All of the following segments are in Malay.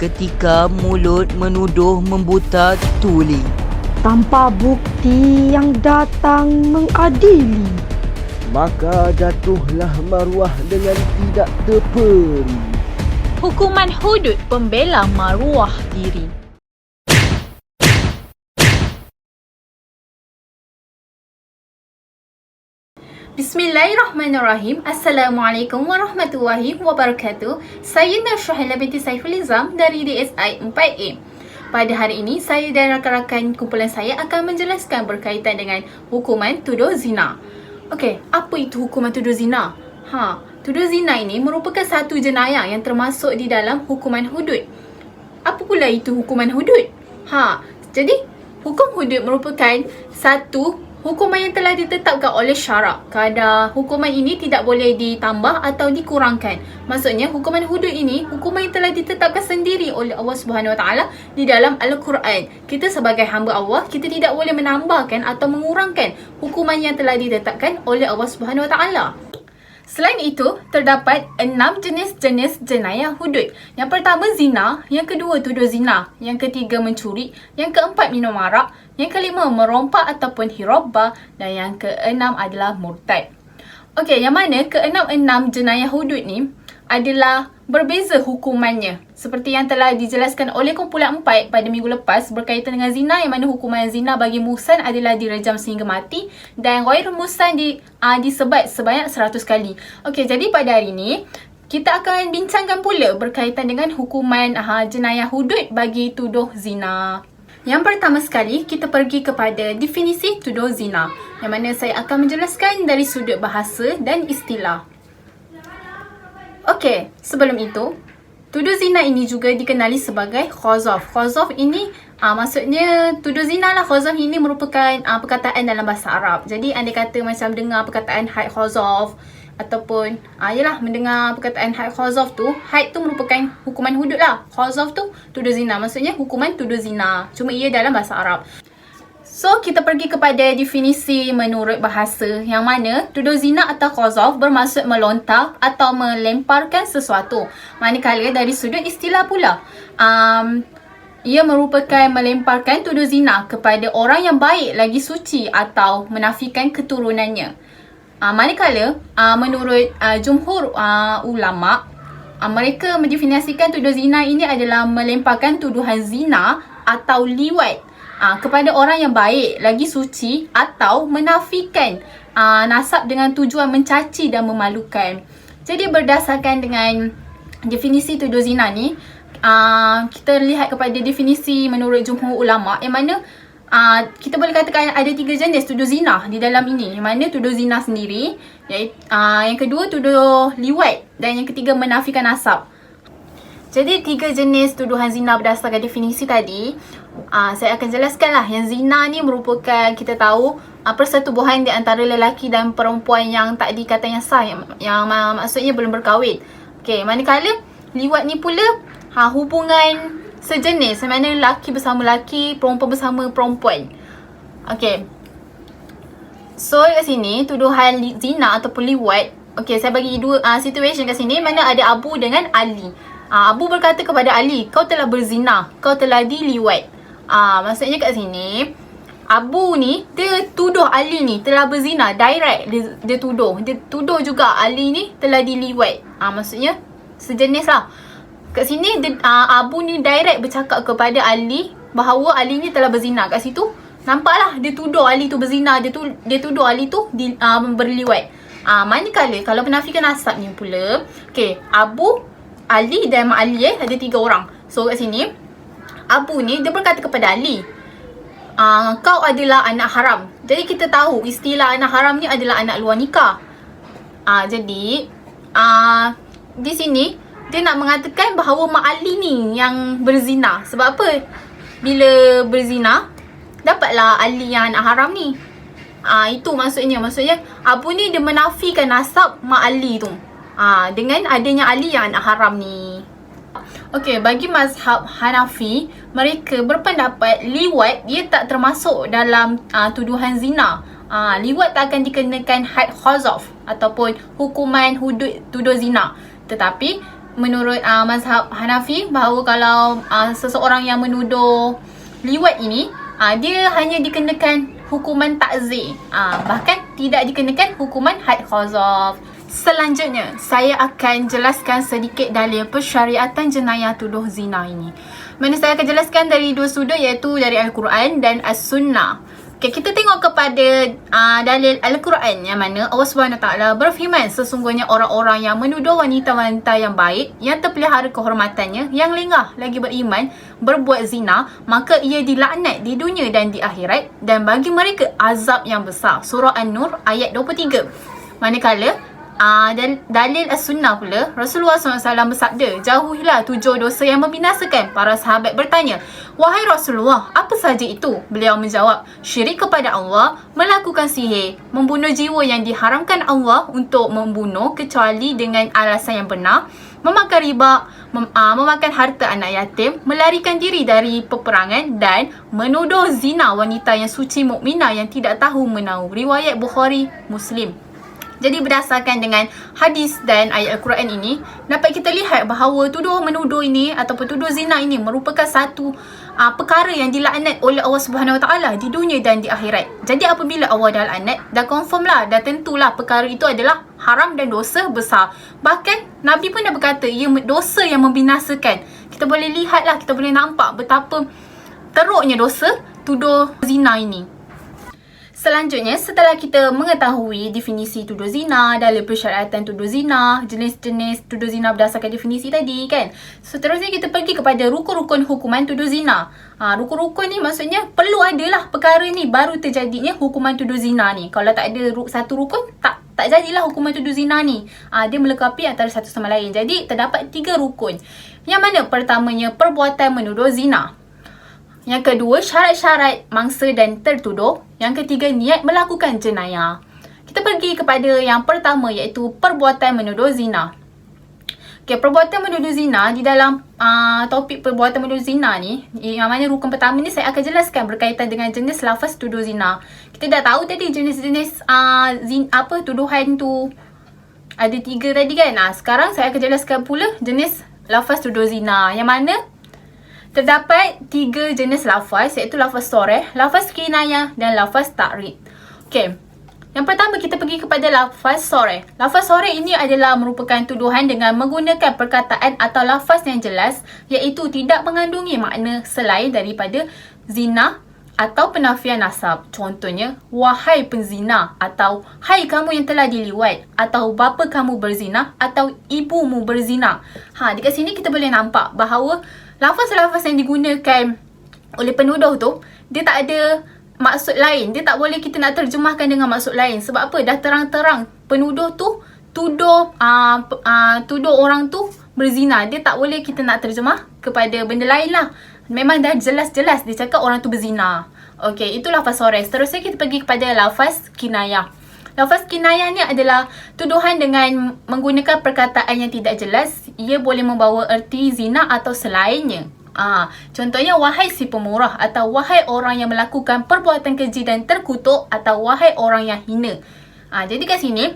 ketika mulut menuduh membuta tuli. Tanpa bukti yang datang mengadili, maka jatuhlah maruah dengan tidak terperi. Hukuman hudud pembela maruah diri. Bismillahirrahmanirrahim. Assalamualaikum warahmatullahi wabarakatuh. Saya Nur Syahila binti Saiful Izam dari DSI 4A. Pada hari ini, saya dan rakan-rakan kumpulan saya akan menjelaskan berkaitan dengan hukuman tuduh zina. Okey, apa itu hukuman tuduh zina? Tuduh zina ini merupakan satu jenayah yang termasuk di dalam hukuman hudud. Apa pula itu hukuman hudud? Jadi hukum hudud merupakan satu hukuman yang telah ditetapkan oleh syarak. Kadar hukuman ini tidak boleh ditambah atau dikurangkan. Maksudnya hukuman hudud ini hukuman yang telah ditetapkan sendiri oleh Allah Subhanahu Wa Taala di dalam Al-Quran. Kita sebagai hamba Allah, kita tidak boleh menambahkan atau mengurangkan hukuman yang telah ditetapkan oleh Allah Subhanahu Wa Taala. Selain itu, terdapat 6 jenis-jenis jenayah hudud. Yang pertama zina, yang kedua tuduh zina, yang ketiga mencuri, yang keempat minum arak, yang kelima merompak ataupun hirabah, dan yang keenam adalah murtad. Okey, yang mana keenam jenayah hudud ni adalah berbeza hukumannya. Seperti yang telah dijelaskan oleh kumpulan 4 pada minggu lepas berkaitan dengan zina, yang mana hukuman zina bagi muhsan adalah direjam sehingga mati dan ghair muhsan disebat sebanyak 100 kali. Okey, jadi pada hari ini kita akan bincangkan pula berkaitan dengan hukuman jenayah hudud bagi tuduh zina. Yang pertama sekali, kita pergi kepada definisi tuduh zina, yang mana saya akan menjelaskan dari sudut bahasa dan istilah. Okey, sebelum itu, tuduh zina ini juga dikenali sebagai khazaf. Khazaf ini maksudnya tuduh zina lah. Khazaf ini merupakan perkataan dalam bahasa Arab. Jadi anda kata macam dengar perkataan haid khazaf ataupun mendengar perkataan haid khazaf tu, haid tu merupakan hukuman hudud lah. Khazaf tu tuduh zina, maksudnya hukuman tuduh zina. Cuma ia dalam bahasa Arab. So, kita pergi kepada definisi menurut bahasa, yang mana tuduh zina atau khazaf bermaksud melontar atau melemparkan sesuatu. Manakala dari sudut istilah pula, ia merupakan melemparkan tuduh zina kepada orang yang baik lagi suci atau menafikan keturunannya. Manakala menurut jumhur ulama, mereka mendefinisikan tuduh zina ini adalah melemparkan tuduhan zina atau liwat kepada orang yang baik lagi suci atau menafikan nasab dengan tujuan mencaci dan memalukan. Jadi berdasarkan dengan definisi tuduh zina ni, kita lihat kepada definisi menurut jumhur ulama, yang mana kita boleh katakan ada 3 jenis tuduh zina di dalam ini. Yang mana tuduh zina sendiri, iaitu, yang kedua tuduh liwat, dan yang ketiga menafikan nasab. Jadi 3 jenis tuduhan zina berdasarkan definisi tadi, saya akan jelaskan lah. Yang zina ni merupakan, kita tahu, persetubuhan di antara lelaki dan perempuan yang tak dikatakan sah, yang maksudnya belum berkahwin. Okey, manakala liwat ni pula hubungan sejenis, mana lelaki bersama lelaki, perempuan bersama perempuan. Okey. So kat sini tuduhan zina ataupun liwat. Okey, saya bagi 2 situation kat sini, mana ada Abu dengan Ali. Abu berkata kepada Ali, kau telah berzina, kau telah diliwat. Maksudnya kat sini, Abu ni, dia tuduh Ali ni telah berzina. Direct, dia tuduh juga Ali ni telah diliwat. Maksudnya, sejenis lah. Kat sini, Abu ni direct bercakap kepada Ali bahawa Ali ni telah berzina. Kat situ, nampaklah dia tuduh Ali tu berzina. Dia tuduh Ali tu berliwat. Manakala, kalau penafikan nasab ni pula, okay, Abu, Ali dan Mak Ali ada 3 orang. So kat sini, Abu ni dia berkata kepada Ali, kau adalah anak haram. Jadi kita tahu istilah anak haram ni adalah anak luar nikah. Jadi di sini dia nak mengatakan bahawa Mak Ali ni yang berzina. Sebab apa? Bila berzina, dapatlah Ali yang anak haram ni. Itu maksudnya Abu ni dia menafikan nasab Mak Ali tu, dengan adanya Ali yang anak haram ni. Okey, bagi mazhab Hanafi, mereka berpendapat liwat dia tak termasuk dalam tuduhan zina. Liwat tak akan dikenakan had khazaf ataupun hukuman hudud tuduh zina. Tetapi menurut mazhab Hanafi bahawa kalau seseorang yang menuduh liwat ini, dia hanya dikenakan hukuman ta'zir. Bahkan tidak dikenakan hukuman had qazaf. Selanjutnya, saya akan jelaskan sedikit dalil persyariatan jenayah tuduh zina ini. Mana saya akan jelaskan dari dua sudut, iaitu dari Al-Quran dan As-Sunnah. Okay, kita tengok kepada dalil Al-Quran yang mana Allah SWT berfirman, sesungguhnya orang-orang yang menuduh wanita-wanita yang baik, yang terpelihara kehormatannya, yang lengah lagi beriman, berbuat zina, maka ia dilaknat di dunia dan di akhirat, dan bagi mereka azab yang besar. Surah An-Nur ayat 23. Manakala dalil As-Sunnah pula, Rasulullah SAW bersabda, jauhilah 7 dosa yang membinasakan. Para sahabat bertanya, wahai Rasulullah, apa saja itu? Beliau menjawab, syirik kepada Allah, melakukan sihir, membunuh jiwa yang diharamkan Allah untuk membunuh kecuali dengan alasan yang benar, memakan riba, memakan harta anak yatim, melarikan diri dari peperangan, dan menuduh zina wanita yang suci mukminah yang tidak tahu menahu. Riwayat Bukhari, Muslim. Jadi berdasarkan dengan hadis dan ayat Al-Quran ini, dapat kita lihat bahawa tuduh menuduh ini ataupun tuduh zina ini merupakan satu perkara yang dilaknat oleh Allah Subhanahu Wa Taala di dunia dan di akhirat. Jadi apabila Allah dah laknat, dah confirm lah, dah tentulah perkara itu adalah haram dan dosa besar. Bahkan Nabi pun dah berkata, ia dosa yang membinasakan. Kita boleh lihat lah, kita boleh nampak betapa teruknya dosa tuduh zina ini. Selanjutnya, setelah kita mengetahui definisi tuduh zina, dalil persyariatan tuduh zina, jenis-jenis tuduh zina berdasarkan definisi tadi kan. Seterusnya kita pergi kepada rukun-rukun hukuman tuduh zina. Rukun-rukun ni maksudnya perlu adalah perkara ni baru terjadinya hukuman tuduh zina ni. Kalau tak ada satu rukun, tak jadilah hukuman tuduh zina ni. Dia melengkapi antara satu sama lain. Jadi terdapat 3 rukun. Yang mana pertamanya perbuatan menuduh zina. Yang kedua, syarat-syarat mangsa dan tertuduh. Yang ketiga, niat melakukan jenayah. Kita pergi kepada yang pertama, iaitu perbuatan menuduh zina. Okay, perbuatan menuduh zina, di dalam topik perbuatan menuduh zina ni, yang mana rukun pertama ni saya akan jelaskan berkaitan dengan jenis lafaz tuduh zina. Kita dah tahu tadi jenis-jenis tuduhan tu ada 3 tadi kan. Sekarang saya akan jelaskan pula jenis lafaz tuduh zina, yang mana terdapat 3 jenis lafaz, iaitu lafaz soreh, lafaz kinayah dan lafaz ta'rid. Okey. Yang pertama, kita pergi kepada lafaz soreh. Lafaz soreh ini adalah merupakan tuduhan dengan menggunakan perkataan atau lafaz yang jelas, iaitu tidak mengandungi makna selain daripada zina atau penafian nasab. Contohnya, wahai penzina, atau hai kamu yang telah diliwat, atau bapa kamu berzina, atau ibumu berzina. Dekat sini kita boleh nampak bahawa lafaz-lafaz yang digunakan oleh penuduh tu, dia tak ada maksud lain. Dia tak boleh kita nak terjemahkan dengan maksud lain. Sebab apa? Dah terang-terang penuduh tu tuduh orang tu berzina. Dia tak boleh kita nak terjemah kepada benda lain lah. Memang dah jelas-jelas dia cakap orang tu berzina. Okey, itu lafaz soreh. Seterusnya kita pergi kepada lafaz kinayah. Lafaz kinayah ni adalah tuduhan dengan menggunakan perkataan yang tidak jelas. Ia boleh membawa erti zina atau selainnya. Contohnya, wahai si pemurah, atau wahai orang yang melakukan perbuatan keji dan terkutuk, atau wahai orang yang hina. Jadi kat sini,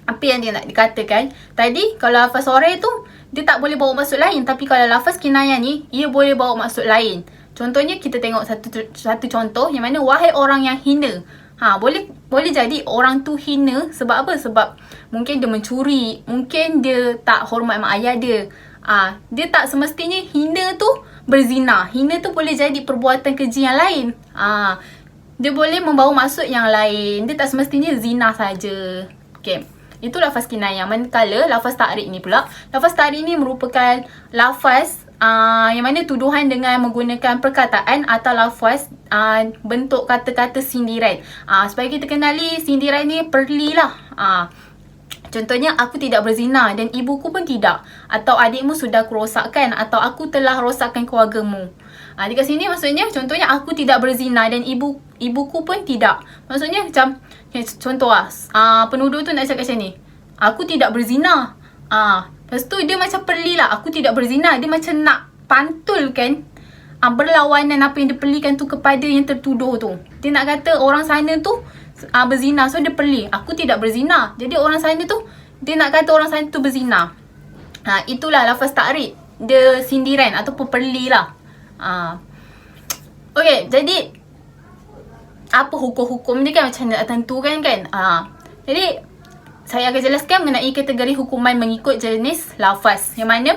apa yang dia nak dikatakan tadi, kalau lafaz soreh tu dia tak boleh bawa maksud lain. Tapi kalau lafaz kinayah ni, ia boleh bawa maksud lain. Contohnya, kita tengok satu contoh yang mana wahai orang yang hina. Boleh jadi orang tu hina sebab apa? Sebab mungkin dia mencuri, mungkin dia tak hormat mak ayah dia. Dia tak semestinya hina tu berzina. Hina tu boleh jadi perbuatan keji yang lain. Dia boleh membawa maksud yang lain. Dia tak semestinya zina saja. Okey. Itu lafaz kinayah. Manakala lafaz ta'rid ni pula, lafaz ta'rid ni merupakan lafaz yang mana tuduhan dengan menggunakan perkataan atau lafaz bentuk kata-kata sindiran. Supaya kita kenali sindiran ni perlilah. Contohnya, aku tidak berzina dan ibuku pun tidak. Atau adikmu sudah kurosakkan, atau aku telah rosakkan keluargamu. Dekat sini maksudnya, contohnya aku tidak berzina dan ibuku pun tidak. Maksudnya macam, contoh penuduh tu nak cakap macam ni, aku tidak berzina. Lepas tu dia macam perlilah, aku tidak berzina. Dia macam nak pantulkan berlawanan apa yang dia perlikan tu kepada yang tertuduh tu. Dia nak kata orang sana tu berzina, so dia perli, aku tidak berzina. Jadi orang sana tu, dia nak kata orang sana tu berzina. Itulah lafaz ta'rib. Dia sindiran ataupun perli lah. Okey, jadi apa hukum-hukum dia kan, macam nak tentukan kan. Jadi saya akan jelaskan mengenai kategori hukuman mengikut jenis lafaz. Yang mana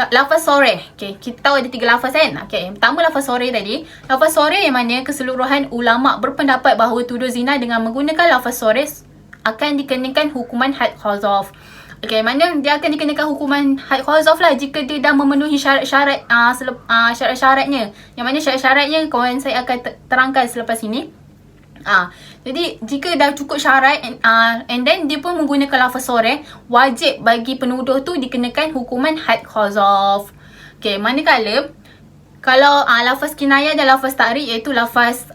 lafaz soreh. Okay, kita tahu ada 3 lafaz kan. Okay, yang pertama lafaz soreh tadi. Lafaz soreh yang mana keseluruhan ulama' berpendapat bahawa tuduh zina dengan menggunakan lafaz soreh akan dikenakan hukuman had qazaf. Okay, mana dia akan dikenakan hukuman had qazaf lah jika dia dah memenuhi syarat-syarat syarat-syaratnya. Yang mana syarat-syaratnya kawan saya akan terangkan selepas ini. Jadi jika dah cukup syarat and then dia pun menggunakan lafaz soreh, wajib bagi penuduh tu dikenakan hukuman had qazaf. Okay, manakala kalau lafaz kinayah dan lafaz ta'rib, iaitu lafaz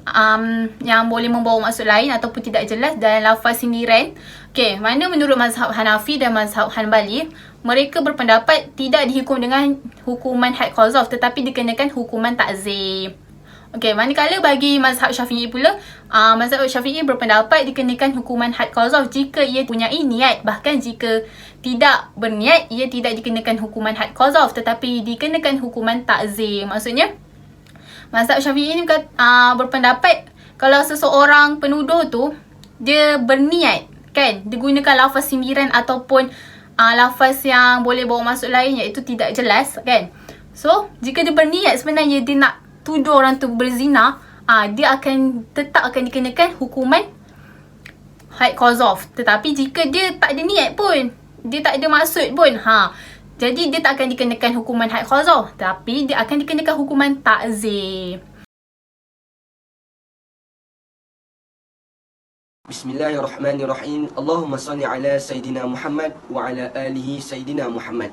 yang boleh membawa maksud lain ataupun tidak jelas, dan lafaz sindiran. Okay, mana menurut mazhab Hanafi dan mazhab Hanbali, mereka berpendapat tidak dihukum dengan hukuman had qazaf tetapi dikenakan hukuman ta'zir. Okay, manakala bagi mazhab Syafi'i pula, mazhab Syafi'i berpendapat dikenakan hukuman had qazaf jika ia punya niat. Bahkan jika tidak berniat, ia tidak dikenakan hukuman had qazaf tetapi dikenakan hukuman ta'zir. Maksudnya, mazhab Syafi'i ni berpendapat kalau seseorang penuduh tu dia berniat kan, dia gunakan lafaz sindiran ataupun lafaz yang boleh bawa maksud lain iaitu tidak jelas kan. So, jika dia berniat sebenarnya dia nak tuduh orang tu berzina, dia tetap akan dikenakan hukuman had qazaf. Tetapi jika dia tak ada niat pun, dia tak ada maksud pun, jadi dia tak akan dikenakan hukuman had qazaf, tapi dia akan dikenakan hukuman ta'zir. Bismillahirrahmanirrahim. Allahumma salli ala Sayyidina Muhammad wa ala alihi Sayyidina Muhammad.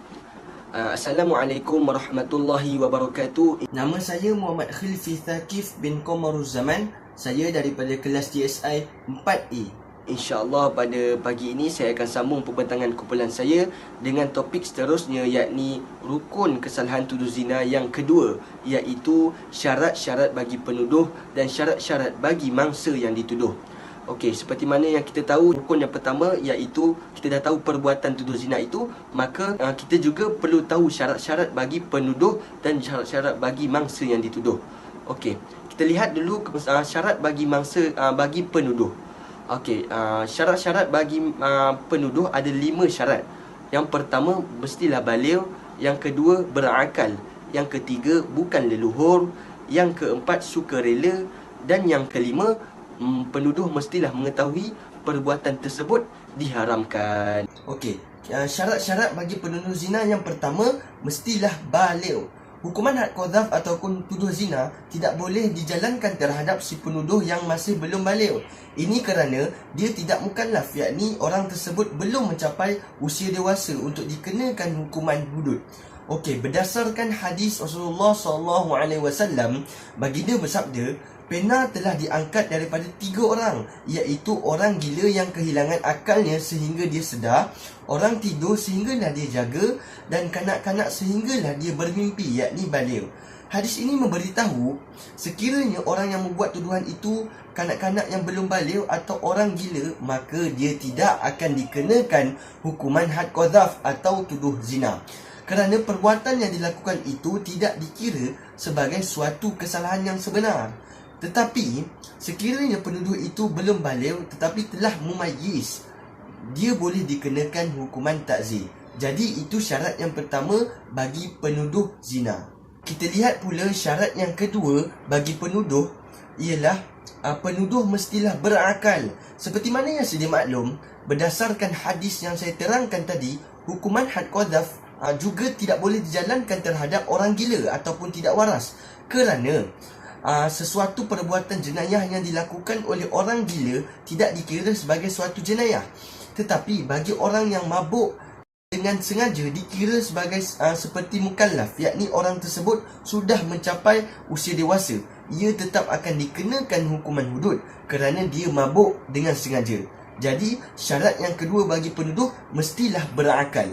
Assalamualaikum warahmatullahi wabarakatuh. Nama saya Muhammad Khilfi Thaqif bin Qamaruzzaman. Saya daripada kelas TSI 4A. InsyaAllah pada pagi ini saya akan sambung pembentangan kumpulan saya dengan topik seterusnya, yakni rukun kesalahan tuduh zina yang kedua, iaitu syarat-syarat bagi penuduh dan syarat-syarat bagi mangsa yang dituduh. Okey, seperti mana yang kita tahu, rukun yang pertama iaitu kita dah tahu perbuatan tuduh zina itu, maka kita juga perlu tahu syarat-syarat bagi penuduh dan syarat-syarat bagi mangsa yang dituduh. Okey, kita lihat dulu syarat bagi mangsa bagi penuduh. Okey, syarat-syarat bagi penuduh ada 5 syarat. Yang pertama, mestilah baligh. Yang kedua, berakal. Yang ketiga, bukan leluhur. Yang keempat, sukarela. Dan yang kelima, penuduh mestilah mengetahui perbuatan tersebut diharamkan. Okey, syarat-syarat bagi penuduh zina yang pertama, mestilah baligh. Hukuman had qazaf ataupun tuduh zina tidak boleh dijalankan terhadap si penuduh yang masih belum baligh. Ini kerana dia tidak mukallaf, yakni orang tersebut belum mencapai usia dewasa untuk dikenakan hukuman hudud. Okey, berdasarkan hadis Rasulullah SAW, baginda bersabda, pena telah diangkat daripada 3 orang, iaitu orang gila yang kehilangan akalnya sehingga dia sedar, orang tidur sehinggalah dia jaga, dan kanak-kanak sehinggalah dia bermimpi, yakni baligh. Hadis ini memberitahu sekiranya orang yang membuat tuduhan itu kanak-kanak yang belum baligh atau orang gila, maka dia tidak akan dikenakan hukuman had qazaf atau tuduh zina, kerana perbuatan yang dilakukan itu tidak dikira sebagai suatu kesalahan yang sebenar. Tetapi sekiranya penuduh itu belum baligh tetapi telah mumayyiz, dia boleh dikenakan hukuman ta'zir. Jadi itu syarat yang pertama bagi penuduh zina. Kita lihat pula syarat yang kedua bagi penuduh ialah penuduh mestilah berakal. Seperti mana yang sedia maklum, berdasarkan hadis yang saya terangkan tadi, hukuman had qazaf juga tidak boleh dijalankan terhadap orang gila ataupun tidak waras, kerana sesuatu perbuatan jenayah yang dilakukan oleh orang gila tidak dikira sebagai suatu jenayah. Tetapi bagi orang yang mabuk dengan sengaja dikira sebagai seperti mukallaf, yakni orang tersebut sudah mencapai usia dewasa. Ia tetap akan dikenakan hukuman hudud kerana dia mabuk dengan sengaja. Jadi syarat yang kedua bagi penuduh mestilah berakal.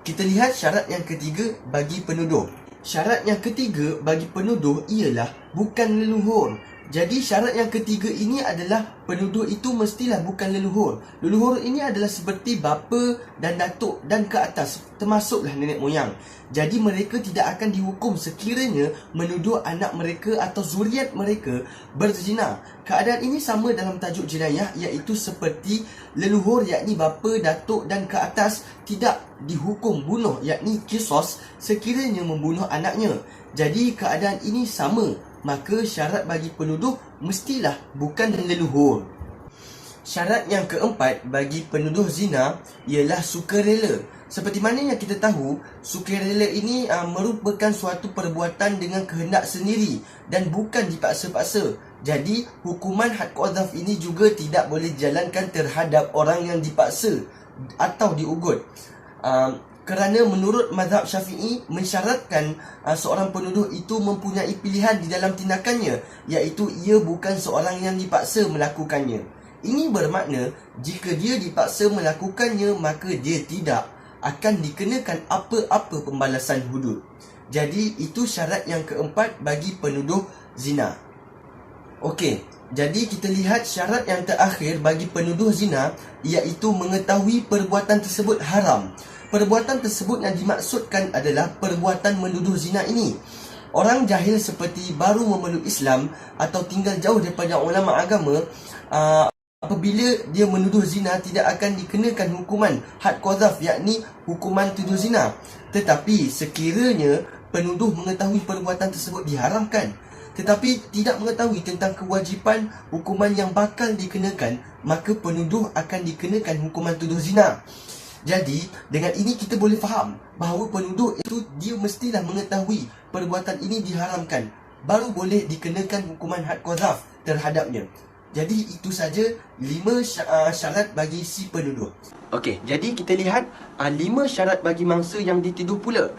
Kita lihat syarat yang ketiga bagi penuduh. Syarat yang ketiga bagi penuduh ialah bukan leluhur. Jadi syarat yang ketiga ini adalah penuduh itu mestilah bukan leluhur. Leluhur ini adalah seperti bapa dan datuk dan ke atas, termasuklah nenek moyang. Jadi mereka tidak akan dihukum sekiranya menuduh anak mereka atau zuriat mereka berzina. Keadaan ini sama dalam tajuk jenayah, iaitu seperti leluhur yakni bapa, datuk dan ke atas tidak dihukum bunuh yakni kisos sekiranya membunuh anaknya. Jadi keadaan ini sama, maka syarat bagi penuduh mestilah bukan leluhur. Syarat yang keempat bagi penuduh zina ialah sukarela. Seperti mana yang kita tahu, sukarela ini merupakan suatu perbuatan dengan kehendak sendiri dan bukan dipaksa-paksa. Jadi, hukuman had qadhaf ini juga tidak boleh dijalankan terhadap orang yang dipaksa atau diugut. Kerana menurut mazhab Syafi'i mensyaratkan seorang penuduh itu mempunyai pilihan di dalam tindakannya, iaitu ia bukan seorang yang dipaksa melakukannya. Ini bermakna jika dia dipaksa melakukannya, maka dia tidak akan dikenakan apa-apa pembalasan hudud. Jadi itu syarat yang keempat bagi penuduh zina. Okey, jadi kita lihat syarat yang terakhir bagi penuduh zina, iaitu mengetahui perbuatan tersebut haram. Perbuatan tersebut yang dimaksudkan adalah perbuatan menuduh zina ini. Orang jahil seperti baru memeluk Islam atau tinggal jauh daripada ulama agama, apabila dia menuduh zina tidak akan dikenakan hukuman had qadhaf, yakni hukuman tuduh zina. Tetapi sekiranya penuduh mengetahui perbuatan tersebut diharamkan, tetapi tidak mengetahui tentang kewajipan hukuman yang bakal dikenakan, maka penuduh akan dikenakan hukuman tuduh zina. Jadi, dengan ini kita boleh faham bahawa penuduh itu dia mestilah mengetahui perbuatan ini diharamkan, baru boleh dikenakan hukuman had qadhaf terhadapnya. Jadi, itu saja 5 syarat bagi si penuduh. Okey, jadi kita lihat 5 syarat bagi mangsa yang dituduh pula.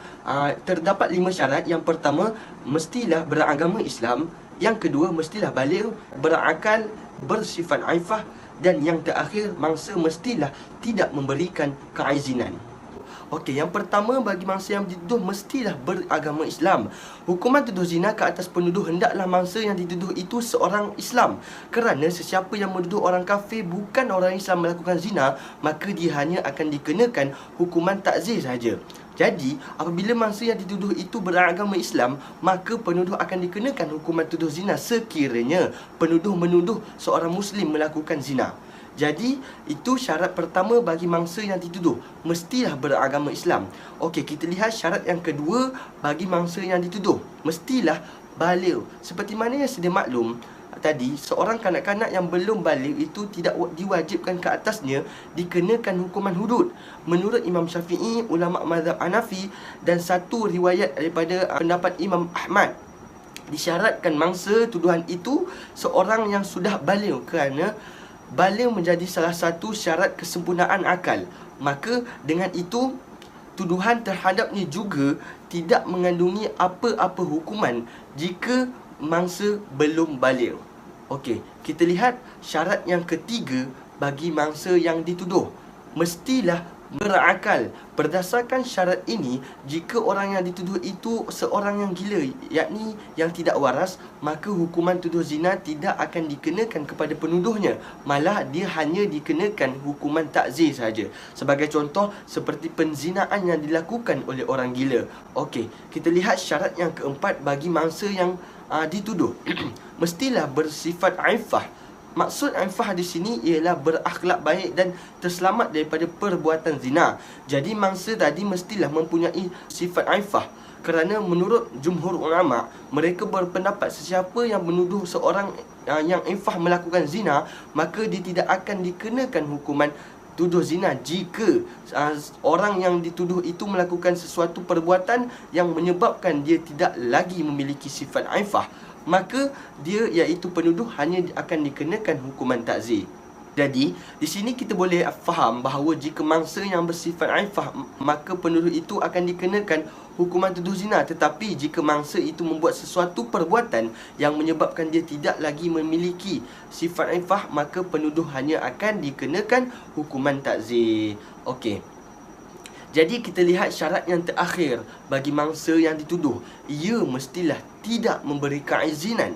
Terdapat 5 syarat. Yang pertama, mestilah beragama Islam. Yang kedua, mestilah baligh, berakal, bersifat aifah. Dan yang terakhir, mangsa mestilah tidak memberikan keizinan. Okey, yang pertama bagi mangsa yang dituduh mestilah beragama Islam. Hukuman tuduh zina ke atas penuduh hendaklah mangsa yang dituduh itu seorang Islam. Kerana sesiapa yang menuduh orang kafir bukan orang Islam melakukan zina, maka dia hanya akan dikenakan hukuman takzir saja. Jadi, apabila mangsa yang dituduh itu beragama Islam, maka penuduh akan dikenakan hukuman tuduh zina sekiranya penuduh menuduh seorang Muslim melakukan zina. Jadi, itu syarat pertama bagi mangsa yang dituduh, mestilah beragama Islam. Okey, kita lihat syarat yang kedua bagi mangsa yang dituduh, mestilah baligh. Seperti mana yang sedia maklum tadi, seorang kanak-kanak yang belum baligh itu tidak diwajibkan ke atasnya dikenakan hukuman hudud. Menurut Imam Syafi'i, ulama mazhab Hanafi dan satu riwayat daripada pendapat Imam Ahmad, disyaratkan mangsa tuduhan itu seorang yang sudah baligh, kerana baligh menjadi salah satu syarat kesempurnaan akal. Maka dengan itu, tuduhan terhadapnya juga tidak mengandungi apa-apa hukuman jika mangsa belum baligh. Okey, kita lihat syarat yang ketiga bagi mangsa yang dituduh, mestilah berakal. Berdasarkan syarat ini, jika orang yang dituduh itu seorang yang gila, yakni yang tidak waras, maka hukuman tuduh zina tidak akan dikenakan kepada penuduhnya, malah dia hanya dikenakan hukuman takzir saja. Sebagai contoh, seperti penzinaan yang dilakukan oleh orang gila. Okey, kita lihat syarat yang keempat bagi mangsa yang dituduh mestilah bersifat aifah. Maksud aifah di sini ialah berakhlak baik dan terselamat daripada perbuatan zina. Jadi mangsa tadi mestilah mempunyai sifat aifah. Kerana menurut jumhur ulama, mereka berpendapat sesiapa yang menuduh seorang yang aifah melakukan zina, maka dia tidak akan dikenakan hukuman tuduh zina jika orang yang dituduh itu melakukan sesuatu perbuatan yang menyebabkan dia tidak lagi memiliki sifat aifah. Maka dia, iaitu penuduh, hanya akan dikenakan hukuman takzir. Jadi, di sini kita boleh faham bahawa jika mangsa yang bersifat aifah, maka penuduh itu akan dikenakan hukuman tuduh zina. Tetapi jika mangsa itu membuat sesuatu perbuatan yang menyebabkan dia tidak lagi memiliki sifat aifah, maka penuduh hanya akan dikenakan hukuman takzir. Okey. Jadi kita lihat syarat yang terakhir bagi mangsa yang dituduh, ia mestilah tidak memberi keizinan.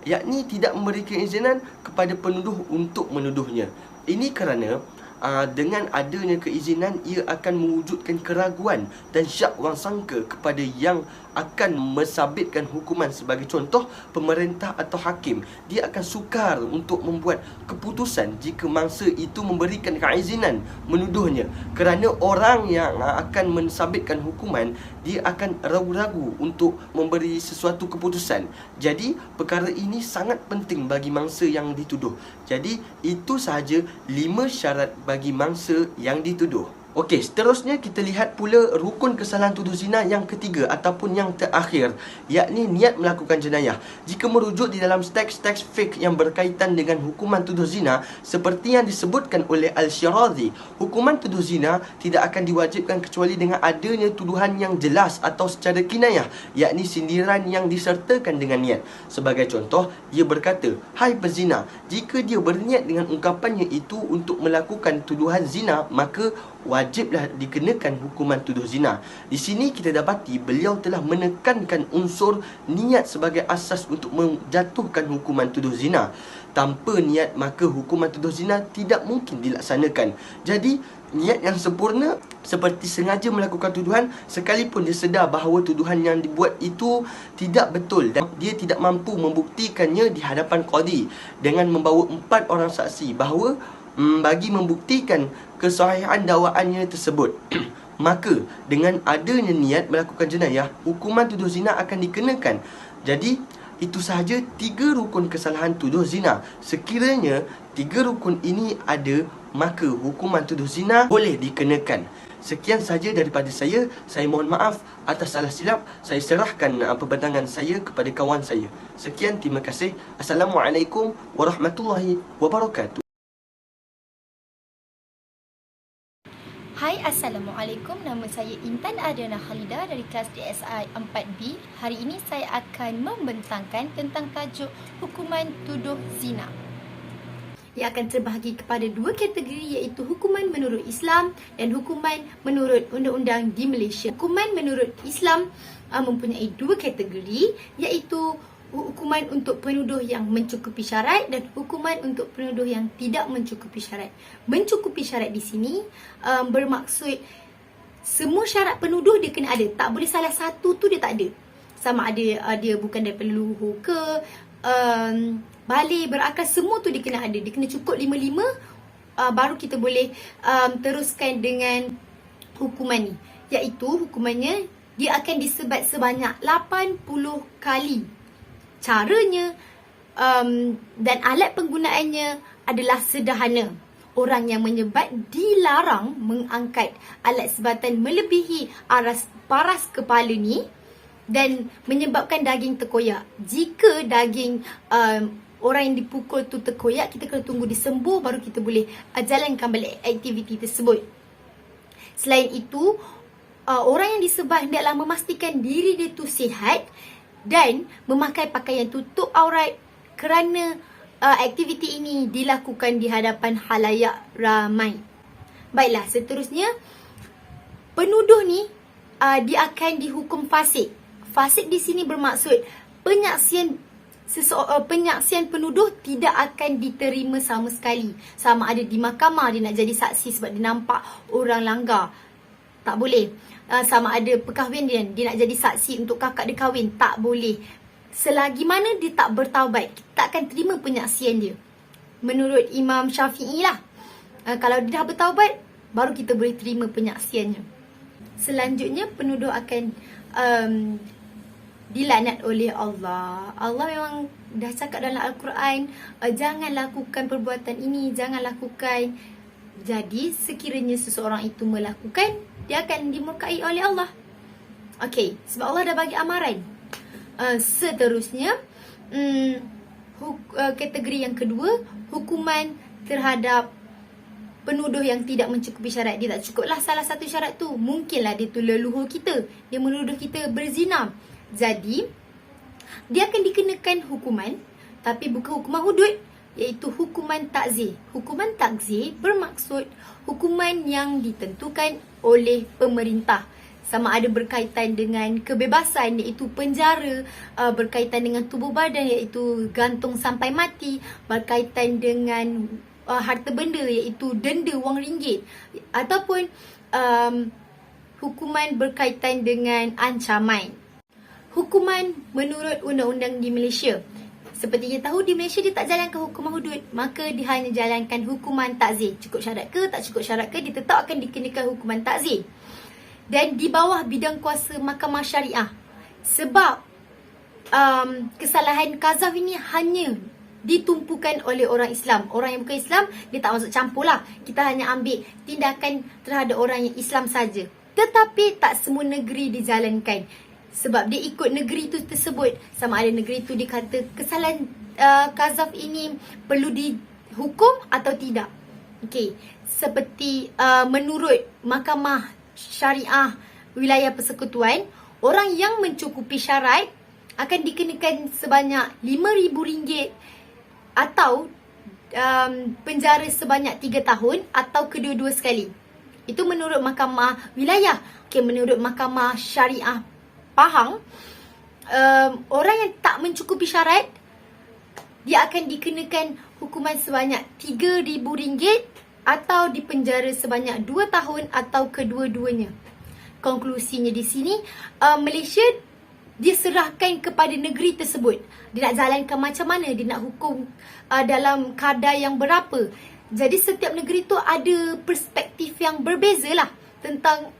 yakni tidak memberi keizinan kepada penuduh untuk menuduhnya. Ini kerana dengan adanya keizinan, ia akan mewujudkan keraguan dan syak wang sangka kepada yang akan mensabitkan hukuman. Sebagai contoh, pemerintah atau hakim, dia akan sukar untuk membuat keputusan jika mangsa itu memberikan keizinan menuduhnya, kerana orang yang akan mensabitkan hukuman, dia akan ragu-ragu untuk memberi sesuatu keputusan. Jadi perkara ini sangat penting bagi mangsa yang dituduh. Jadi itu sahaja 5 syarat bagi mangsa yang dituduh. Okey, seterusnya kita lihat pula rukun kesalahan tuduh zina yang ketiga ataupun yang terakhir, yakni niat melakukan jenayah. Jika merujuk di dalam teks-teks fiqh yang berkaitan dengan hukuman tuduh zina, seperti yang disebutkan oleh Al-Shirazi, hukuman tuduh zina tidak akan diwajibkan kecuali dengan adanya tuduhan yang jelas atau secara kinayah, yakni sindiran yang disertakan dengan niat. Sebagai contoh, ia berkata, "Hai pezina," jika dia berniat dengan ungkapannya itu untuk melakukan tuduhan zina, maka wajiblah dikenakan hukuman tuduh zina. Di sini kita dapati beliau telah menekankan unsur niat sebagai asas untuk menjatuhkan hukuman tuduh zina. Tanpa niat, maka hukuman tuduh zina tidak mungkin dilaksanakan. Jadi, niat yang sempurna seperti sengaja melakukan tuduhan sekalipun dia sedar bahawa tuduhan yang dibuat itu tidak betul dan dia tidak mampu membuktikannya di hadapan qadi dengan membawa 4 orang saksi bahawa bagi membuktikan kesahihan dakwaannya tersebut. Maka dengan adanya niat melakukan jenayah, hukuman tuduh zina akan dikenakan. Jadi itu sahaja 3 rukun kesalahan tuduh zina. Sekiranya 3 rukun ini ada, maka hukuman tuduh zina boleh dikenakan. Sekian sahaja daripada saya. Saya mohon maaf atas salah silap. Saya serahkan perbantangan saya kepada kawan saya. Sekian, terima kasih. Assalamualaikum warahmatullahi wabarakatuh. Hai, Assalamualaikum. Nama saya Intan Adriana Khalida dari kelas DSI 4B. Hari ini saya akan membentangkan tentang tajuk hukuman tuduh zina. Ia akan terbahagi kepada 2 kategori, iaitu hukuman menurut Islam dan hukuman menurut undang-undang di Malaysia. Hukuman menurut Islam mempunyai 2 kategori, iaitu hukuman untuk penuduh yang mencukupi syarat dan hukuman untuk penuduh yang tidak mencukupi syarat. Mencukupi syarat di sini bermaksud semua syarat penuduh dia kena ada. Tak boleh salah satu tu dia tak ada. Sama ada dia bukan daripada leluhur ke, balik, berakal, semua tu dia kena ada. Dia kena cukup 5-5, baru kita boleh teruskan dengan hukuman ni. Iaitu hukumannya dia akan disebat sebanyak 80 kali. Caranya dan alat penggunaannya adalah sederhana. Orang yang menyebat dilarang mengangkat alat sebatan melebihi paras kepala ni dan menyebabkan daging terkoyak. Jika daging orang yang dipukul tu terkoyak, kita kena tunggu disembuh baru kita boleh jalankan balik aktiviti tersebut. Selain itu, orang yang disebah hendaklah memastikan diri dia tu sihat dan memakai pakaian tutup aurat kerana aktiviti ini dilakukan di hadapan khalayak ramai. Baiklah, seterusnya penuduh ni dia akan dihukum fasik. Fasik di sini bermaksud penyaksian penuduh tidak akan diterima sama sekali. Sama ada di mahkamah dia nak jadi saksi sebab dia nampak orang langgar, tak boleh. Sama ada perkahwinan dia nak jadi saksi untuk kakak dia kahwin, tak boleh. Selagi mana dia tak bertaubat, kita tak akan terima penyaksian dia. Menurut Imam Syafi'i lah. Kalau dia dah bertaubat, baru kita boleh terima penyaksiannya. Selanjutnya penuduh akan dilaknat oleh Allah. Allah memang dah cakap dalam Al-Quran, jangan lakukan perbuatan ini, jangan lakukan. Jadi sekiranya seseorang itu melakukan, dia akan dimurkai oleh Allah. Okey, sebab Allah dah bagi amaran. Seterusnya, kategori yang kedua, hukuman terhadap penuduh yang tidak mencukupi syarat. Dia tak cukuplah salah satu syarat tu. Mungkinlah dia tu leluhur kita, dia menuduh kita berzina. Jadi, dia akan dikenakan hukuman, tapi bukan hukuman hudud, iaitu hukuman takzir. Hukuman takzir bermaksud hukuman yang ditentukan oleh pemerintah. sama ada berkaitan dengan kebebasan iaitu penjara, berkaitan dengan tubuh badan iaitu gantung sampai mati, berkaitan dengan harta benda iaitu denda wang ringgit, ataupun hukuman berkaitan dengan ancaman. Hukuman menurut undang-undang di Malaysia. Seperti kita tahu, di Malaysia dia tak jalankan hukuman hudud, maka dia hanya jalankan hukuman takzir. Cukup syarat ke, tak cukup syarat ke, dia tetap akan dikenakan hukuman takzir. Dan di bawah bidang kuasa mahkamah syariah. Sebab kesalahan qazaf ini hanya ditumpukan oleh orang Islam. Orang yang bukan Islam, dia tak masuk campur lah. Kita hanya ambil tindakan terhadap orang yang Islam saja. Tetapi tak semua negeri dijalankan. Sebab dia ikut negeri itu tersebut. Sama ada negeri itu dikata kesalahan qazaf ini perlu dihukum atau tidak. Okey, seperti menurut Mahkamah Syariah Wilayah Persekutuan, orang yang mencukupi syarat akan dikenakan sebanyak RM5,000 atau penjara sebanyak 3 tahun atau kedua-dua sekali. Itu menurut Mahkamah Wilayah. Okey, menurut Mahkamah Syariah Pahang, orang yang tak mencukupi syarat, dia akan dikenakan hukuman sebanyak RM3,000 atau dipenjara sebanyak 2 tahun atau kedua-duanya. Konklusinya di sini, Malaysia diserahkan kepada negeri tersebut. Dia nak jalankan macam mana, dia nak hukum dalam kadar yang berapa. Jadi setiap negeri tu ada perspektif yang berbeza lah tentang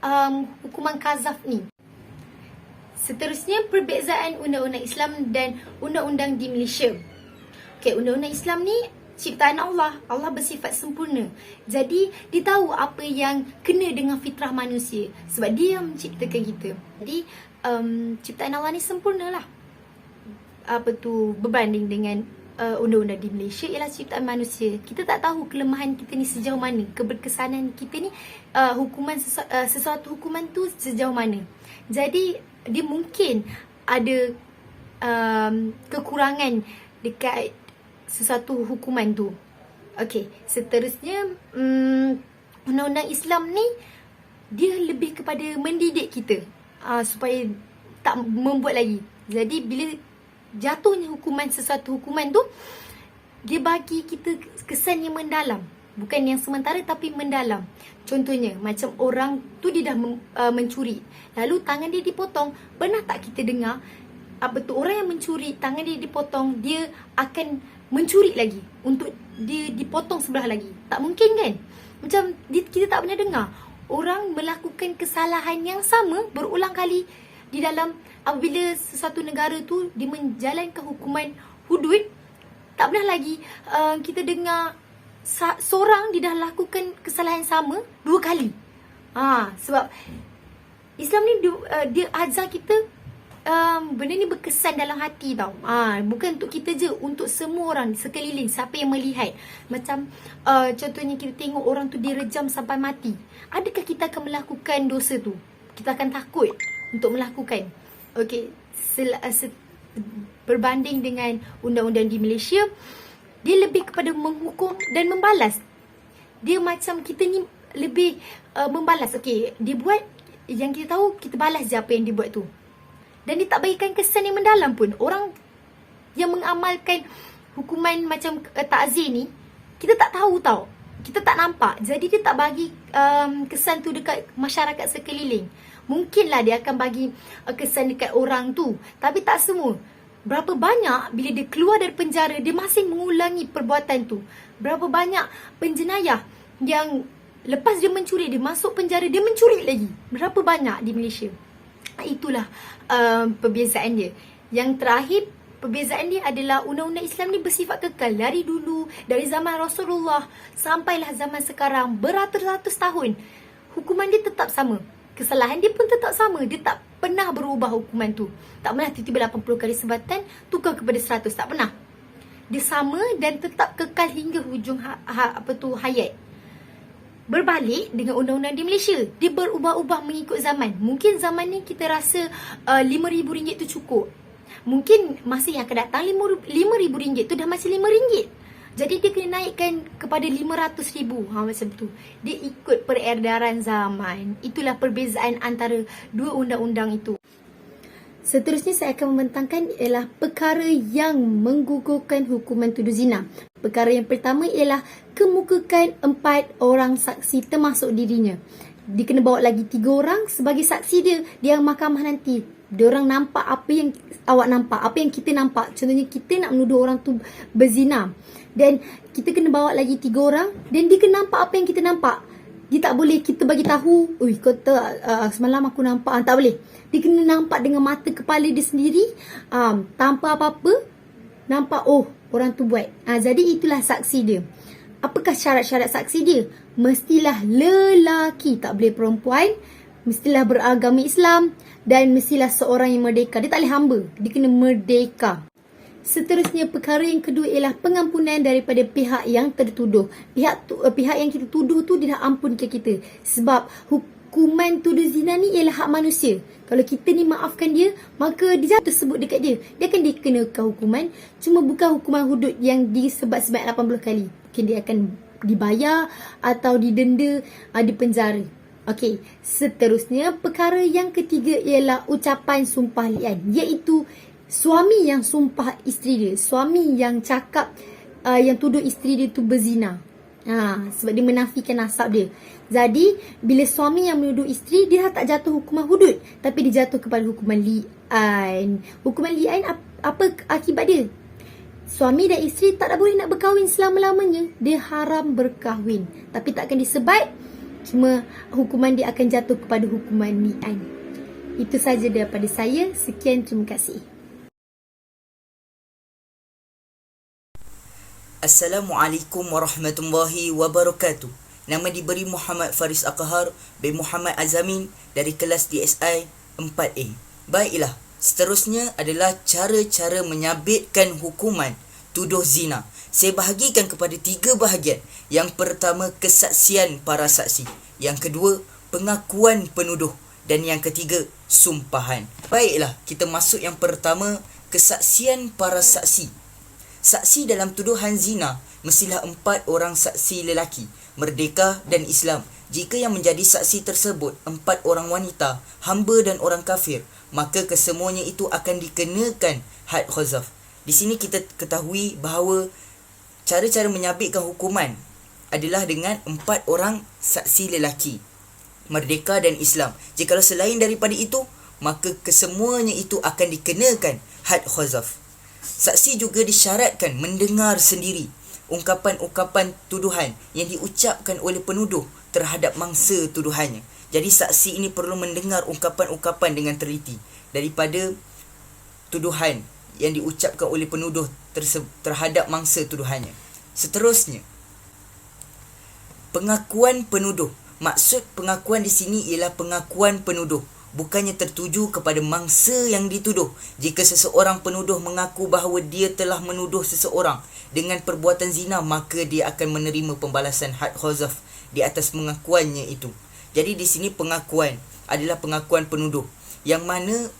hukuman qazaf ni. Seterusnya, perbezaan undang-undang Islam dan undang-undang di Malaysia. Okey, undang-undang Islam ni ciptaan Allah. Allah bersifat sempurna. Jadi, dia tahu apa yang kena dengan fitrah manusia. Sebab dia yang menciptakan kita. Jadi, ciptaan Allah ni sempurna lah. Berbanding dengan undang-undang di Malaysia ialah ciptaan manusia. Kita tak tahu kelemahan kita ni sejauh mana. Keberkesanan kita ni, sesuatu hukuman tu sejauh mana. Jadi, dia mungkin ada kekurangan dekat sesuatu hukuman tu. Okey, seterusnya undang-undang Islam ni dia lebih kepada mendidik kita supaya tak membuat lagi. Jadi bila jatuhnya hukuman, sesuatu hukuman tu, dia bagi kita kesan yang mendalam. Bukan yang sementara tapi mendalam. Contohnya, macam orang tu dia dah mencuri, lalu tangan dia dipotong. Pernah tak kita dengar orang yang mencuri, tangan dia dipotong, dia akan mencuri lagi untuk dia dipotong sebelah lagi? Tak mungkin kan? Macam kita tak pernah dengar orang melakukan kesalahan yang sama berulang kali di dalam, apabila sesuatu negara tu dia menjalankan hukuman hudud. Tak pernah lagi kita dengar seorang dia dah lakukan kesalahan sama 2 kali. Sebab Islam ni dia ajar kita benda ni berkesan dalam hati tau. Bukan untuk kita je, untuk semua orang sekeliling, siapa yang melihat. Macam contohnya kita tengok orang tu direjam sampai mati. Adakah kita akan melakukan dosa tu? Kita akan takut untuk melakukan. Okey, berbanding dengan undang-undang di Malaysia, dia lebih kepada menghukum dan membalas. Dia macam kita ni lebih membalas. Okey, dia buat yang kita tahu, kita balas je apa yang dia buat tu. Dan dia tak bagikan kesan yang mendalam pun. Orang yang mengamalkan hukuman macam takzir ni, kita tak tahu tau. Kita tak nampak. Jadi dia tak bagi kesan tu dekat masyarakat sekeliling. Mungkinlah dia akan bagi kesan dekat orang tu, tapi tak semua. Berapa banyak bila dia keluar dari penjara, dia masih mengulangi perbuatan tu. Berapa banyak penjenayah yang lepas dia mencuri, dia masuk penjara, dia mencuri lagi. Berapa banyak di Malaysia. Itulah perbezaan dia. Yang terakhir, perbezaan dia adalah undang-undang Islam ni bersifat kekal. Dari dulu, dari zaman Rasulullah sampailah zaman sekarang, beratus-ratus tahun, hukuman dia tetap sama. Kesalahan dia pun tetap sama. Dia tak pernah berubah hukuman tu. Tak pernah tiba-tiba 80 kali sebatan tukar kepada 100. Tak pernah. Dia sama dan tetap kekal hingga hujung hayat. Berbalik dengan undang-undang di Malaysia, dia berubah-ubah mengikut zaman. Mungkin zaman ni kita rasa RM5,000 tu cukup. Mungkin masa yang akan datang RM5,000 tu dah masih RM5. Jadi dia kena naikkan kepada 500,000. Macam tu. Dia ikut peredaran zaman. Itulah perbezaan antara dua undang-undang itu. Seterusnya saya akan membentangkan ialah perkara yang menggugurkan hukuman tuduh zina. Perkara yang pertama ialah kemukakan 4 orang saksi termasuk dirinya. Dia kena bawa lagi 3 orang sebagai saksi dia di mahkamah nanti. Diorang nampak apa yang awak nampak, apa yang kita nampak. Contohnya kita nak menuduh orang tu berzina. Dan kita kena bawa lagi 3 orang dan dia kena nampak apa yang kita nampak. Dia tak boleh kita bagi tahu, "Ui, kata semalam aku nampak." Tak boleh. Dia kena nampak dengan mata kepala dia sendiri, tanpa apa-apa. Nampak, oh, orang tu buat. Jadi itulah saksi dia. Apakah syarat-syarat saksi dia? Mestilah lelaki, tak boleh perempuan. Mestilah beragama Islam. Dan mestilah seorang yang merdeka. Dia tak boleh hamba. Dia kena merdeka. Seterusnya, perkara yang kedua ialah pengampunan daripada pihak yang tertuduh. Pihak yang kita tuduh tu dia dah ampunkan kita. Sebab hukuman tuduh zina ni ialah hak manusia. Kalau kita ni maafkan dia, maka dia tersebut dekat dia. Dia akan dikenakan hukuman. Cuma bukan hukuman hudud yang disebat-sebat 80 kali. Mungkin dia akan dibayar atau didenda, dipenjara. Okey, seterusnya perkara yang ketiga ialah ucapan sumpah li'an. Iaitu suami yang sumpah isteri dia. Suami yang cakap, yang tuduh isteri dia tu berzina. Sebab dia menafikan nasab dia. Jadi, bila suami yang menuduh isteri, dia tak jatuh hukuman hudud. Tapi dia jatuh kepada hukuman li'an. Hukuman li'an, apa akibat dia? Suami dan isteri tak boleh nak berkahwin selama-lamanya. Dia haram berkahwin. Tapi takkan disebat. Cuma hukuman dia akan jatuh kepada hukuman li'an. Itu saja daripada saya. Sekian, terima kasih. Assalamualaikum warahmatullahi wabarakatuh. Nama diberi Muhammad Faris Aqahar bin Muhammad Azamin dari kelas DSI 4A. Baiklah, seterusnya adalah cara-cara menyabitkan hukuman tuduh zina. Saya bahagikan kepada 3 bahagian. Yang pertama, kesaksian para saksi. Yang kedua, pengakuan penuduh. Dan yang ketiga, sumpahan. Baiklah, kita masuk yang pertama, kesaksian para saksi. Saksi dalam tuduhan zina mestilah 4 orang saksi lelaki, merdeka dan Islam. Jika yang menjadi saksi tersebut 4 orang wanita, hamba dan orang kafir, maka kesemuanya itu akan dikenakan had khazaf. Di sini kita ketahui bahawa cara-cara menyabitkan hukuman adalah dengan 4 orang saksi lelaki, merdeka dan Islam. Jikalau selain daripada itu, maka kesemuanya itu akan dikenakan had khazaf. Saksi juga disyaratkan mendengar sendiri ungkapan-ungkapan tuduhan yang diucapkan oleh penuduh terhadap mangsa tuduhannya. Jadi saksi ini perlu mendengar ungkapan-ungkapan dengan teliti daripada tuduhan yang diucapkan oleh penuduh terhadap mangsa tuduhannya. Seterusnya, pengakuan penuduh. Maksud pengakuan di sini ialah pengakuan penuduh, bukannya tertuju kepada mangsa yang dituduh. Jika seseorang penuduh mengaku bahawa dia telah menuduh seseorang dengan perbuatan zina, maka dia akan menerima pembalasan had khazaf di atas pengakuannya itu. Jadi di sini pengakuan adalah pengakuan penuduh, yang mana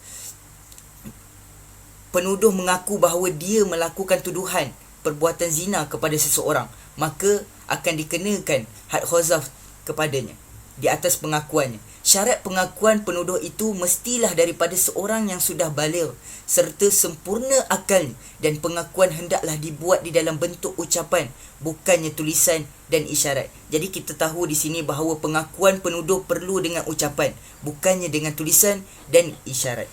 penuduh mengaku bahawa dia melakukan tuduhan perbuatan zina kepada seseorang, maka akan dikenakan had khazaf kepadanya di atas pengakuannya. Syarat pengakuan penuduh itu mestilah daripada seorang yang sudah baligh serta sempurna akalnya, dan pengakuan hendaklah dibuat di dalam bentuk ucapan, bukannya tulisan dan isyarat. Jadi kita tahu di sini bahawa pengakuan penuduh perlu dengan ucapan, bukannya dengan tulisan dan isyarat.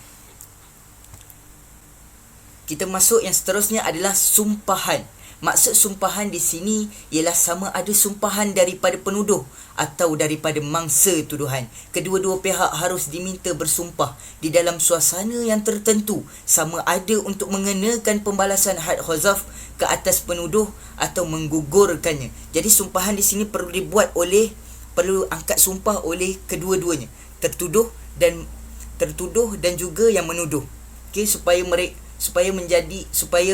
Kita masuk yang seterusnya adalah sumpahan. Maksud sumpahan di sini ialah sama ada sumpahan daripada penuduh atau daripada mangsa tuduhan. Kedua-dua pihak harus diminta bersumpah di dalam suasana yang tertentu, sama ada untuk mengenakan pembalasan had khazaf ke atas penuduh atau menggugurkannya. Jadi sumpahan di sini perlu angkat sumpah oleh kedua-duanya, tertuduh dan juga yang menuduh. Okey, supaya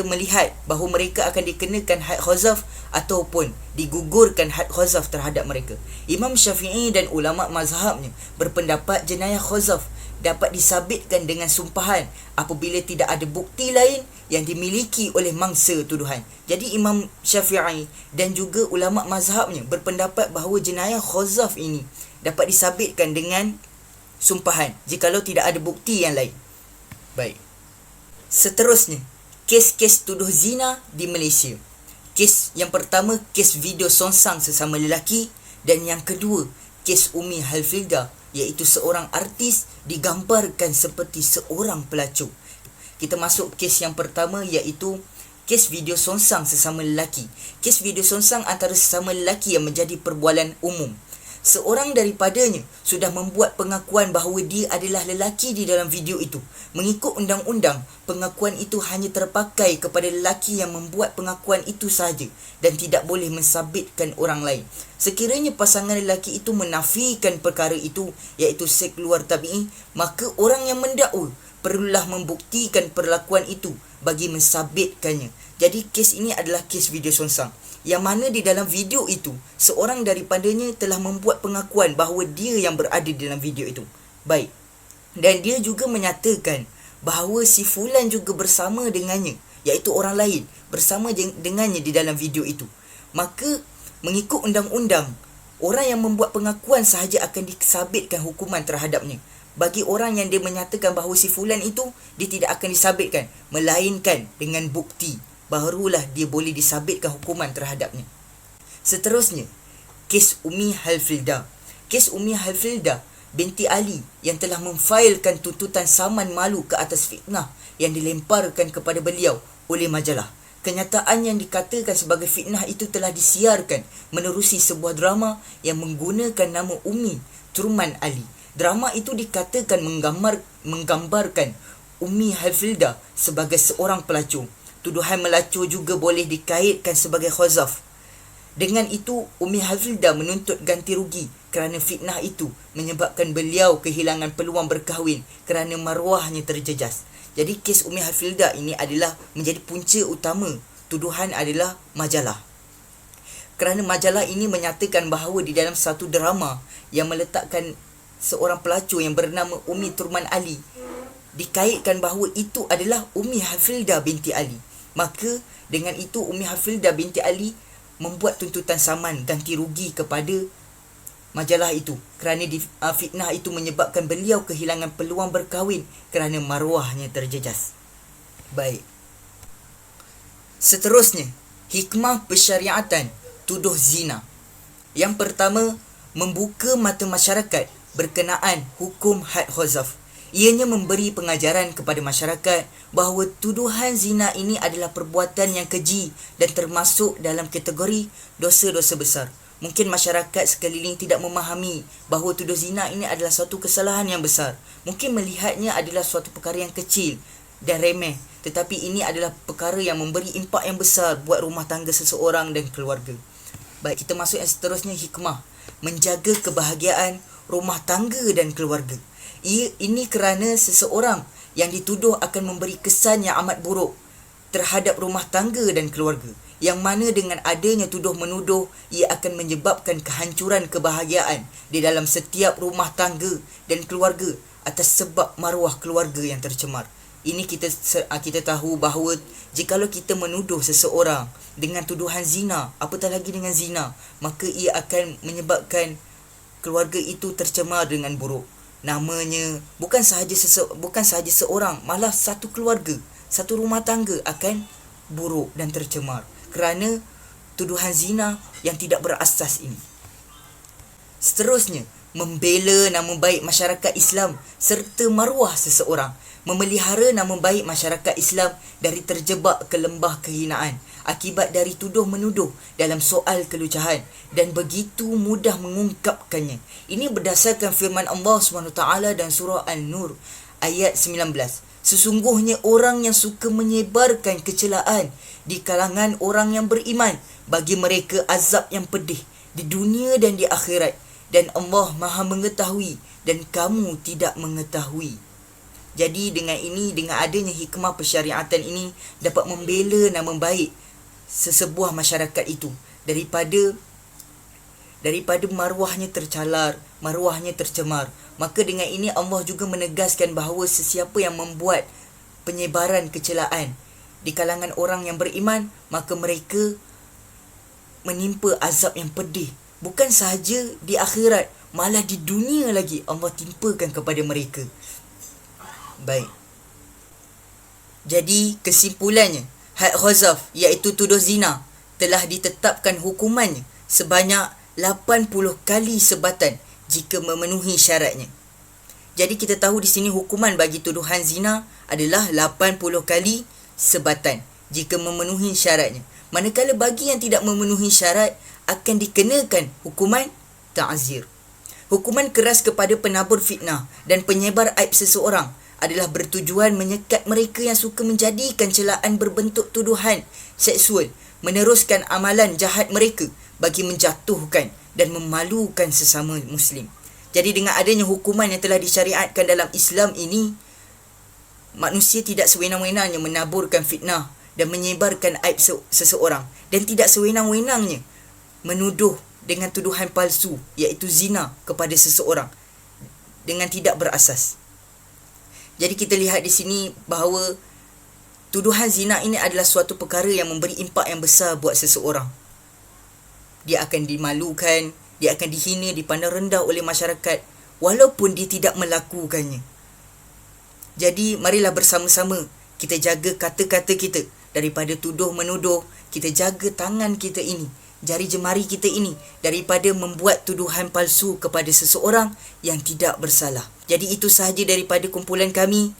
melihat bahawa mereka akan dikenakan had khazaf ataupun digugurkan had khazaf terhadap mereka. Imam Syafi'i dan ulama mazhabnya berpendapat jenayah khazaf dapat disabitkan dengan sumpahan apabila tidak ada bukti lain yang dimiliki oleh mangsa tuduhan. Jadi Imam Syafi'i dan juga ulama mazhabnya berpendapat bahawa jenayah khazaf ini dapat disabitkan dengan sumpahan jikalau tidak ada bukti yang lain. Baik. Seterusnya, kes-kes tuduh zina di Malaysia. Kes yang pertama, kes video songsang sesama lelaki, dan yang kedua, kes Umi Halfilda, iaitu seorang artis digambarkan seperti seorang pelacur. Kita masuk kes yang pertama, iaitu kes video songsang sesama lelaki. Kes video songsang antara sesama lelaki yang menjadi perbualan umum. Seorang daripadanya sudah membuat pengakuan bahawa dia adalah lelaki di dalam video itu. Mengikut undang-undang, pengakuan itu hanya terpakai kepada lelaki yang membuat pengakuan itu sahaja dan tidak boleh mensabitkan orang lain. Sekiranya pasangan lelaki itu menafikan perkara itu, iaitu seks luar tabi'i, maka orang yang mendakwa perlulah membuktikan perlakuan itu bagi mensabitkannya. Jadi kes ini adalah kes video songsang, yang mana di dalam video itu seorang daripadanya telah membuat pengakuan bahawa dia yang berada di dalam video itu. Baik. Dan dia juga menyatakan bahawa si fulan juga bersama dengannya, iaitu orang lain bersama dengannya di dalam video itu. Maka mengikut undang-undang, orang yang membuat pengakuan sahaja akan disabitkan hukuman terhadapnya. Bagi orang yang dia menyatakan bahawa si fulan itu, dia tidak akan disabitkan, melainkan dengan bukti, barulah dia boleh disabitkan hukuman terhadapnya. Seterusnya, kes Umi Halfilda. Kes Umi Halfilda binti Ali yang telah memfailkan tuntutan saman malu ke atas fitnah yang dilemparkan kepada beliau oleh majalah. Kenyataan yang dikatakan sebagai fitnah itu telah disiarkan menerusi sebuah drama yang menggunakan nama Umi Turman Ali. Drama itu dikatakan menggambarkan Umi Halfilda sebagai seorang pelacur. Tuduhan melacur juga boleh dikaitkan sebagai khazaf. Dengan itu, Umi Halfilda menuntut ganti rugi kerana fitnah itu menyebabkan beliau kehilangan peluang berkahwin kerana maruahnya terjejas. Jadi kes Umi Halfilda ini adalah menjadi punca utama tuduhan adalah majalah. Kerana majalah ini menyatakan bahawa di dalam satu drama yang meletakkan seorang pelacur yang bernama Umi Turman Ali, dikaitkan bahawa itu adalah Umi Halfilda binti Ali. Maka dengan itu Umi Halfilda binti Ali membuat tuntutan saman ganti rugi kepada majalah itu kerana fitnah itu menyebabkan beliau kehilangan peluang berkahwin kerana maruahnya terjejas. Baik. Seterusnya, hikmah persyariatan tuduh zina. Yang pertama, membuka mata masyarakat berkenaan hukum had khazaf. Ianya memberi pengajaran kepada masyarakat bahawa tuduhan zina ini adalah perbuatan yang keji dan termasuk dalam kategori dosa-dosa besar. Mungkin masyarakat sekeliling tidak memahami bahawa tuduh zina ini adalah suatu kesalahan yang besar. Mungkin melihatnya adalah suatu perkara yang kecil dan remeh, tetapi ini adalah perkara yang memberi impak yang besar buat rumah tangga seseorang dan keluarga. Baik, kita masuk yang seterusnya, hikmah menjaga kebahagiaan rumah tangga dan keluarga. Ini kerana seseorang yang dituduh akan memberi kesan yang amat buruk terhadap rumah tangga dan keluarga, yang mana dengan adanya tuduh-menuduh, ia akan menyebabkan kehancuran kebahagiaan di dalam setiap rumah tangga dan keluarga atas sebab maruah keluarga yang tercemar. Ini kita tahu bahawa jikalau kita menuduh seseorang dengan tuduhan zina, apatah lagi dengan zina, maka ia akan menyebabkan keluarga itu tercemar dengan buruk. Namanya bukan sahaja seorang, malah satu keluarga, satu rumah tangga akan buruk dan tercemar kerana tuduhan zina yang tidak berasas ini. Seterusnya, membela nama baik masyarakat Islam serta maruah seseorang. Memelihara nama baik masyarakat Islam dari terjebak ke lembah kehinaan akibat dari tuduh-menuduh dalam soal kelucahan dan begitu mudah mengungkapkannya. Ini berdasarkan firman Allah SWT dan surah An-Nur ayat 19. Sesungguhnya orang yang suka menyebarkan kecelaan di kalangan orang yang beriman, bagi mereka azab yang pedih di dunia dan di akhirat, dan Allah Maha mengetahui dan kamu tidak mengetahui. Jadi dengan ini, dengan adanya hikmah persyariatan ini dapat membela nama baik sesebuah masyarakat itu daripada maruahnya tercalar, maruahnya tercemar. Maka dengan ini Allah juga menegaskan bahawa sesiapa yang membuat penyebaran kecelaan di kalangan orang yang beriman, maka mereka menimpa azab yang pedih. Bukan sahaja di akhirat, malah di dunia lagi Allah timpakan kepada mereka. Baik. Jadi kesimpulannya, had qazaf iaitu tuduh zina telah ditetapkan hukumannya sebanyak 80 kali sebatan jika memenuhi syaratnya. Jadi kita tahu di sini hukuman bagi tuduhan zina adalah 80 kali sebatan jika memenuhi syaratnya. Manakala bagi yang tidak memenuhi syarat akan dikenakan hukuman ta'zir. Hukuman keras kepada penabur fitnah dan penyebar aib seseorang adalah bertujuan menyekat mereka yang suka menjadikan celaan berbentuk tuduhan seksual, meneruskan amalan jahat mereka bagi menjatuhkan dan memalukan sesama Muslim. Jadi dengan adanya hukuman yang telah disyariatkan dalam Islam ini, manusia tidak sewenang-wenangnya menaburkan fitnah dan menyebarkan aib seseorang, dan tidak sewenang-wenangnya menuduh dengan tuduhan palsu iaitu zina kepada seseorang dengan tidak berasas. Jadi kita lihat di sini bahawa tuduhan zina ini adalah suatu perkara yang memberi impak yang besar buat seseorang. Dia akan dimalukan, dia akan dihina, dipandang rendah oleh masyarakat walaupun dia tidak melakukannya. Jadi marilah bersama-sama kita jaga kata-kata kita daripada tuduh-menuduh. Kita jaga tangan kita ini, jari jemari kita ini daripada membuat tuduhan palsu kepada seseorang yang tidak bersalah. Jadi itu sahaja daripada kumpulan kami.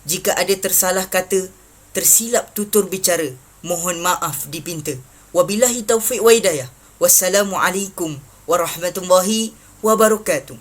Jika ada tersalah kata, tersilap tutur bicara, mohon maaf dipinta. Wabillahi taufiq wa hidayah. Wassalamualaikum warahmatullahi wabarakatuh.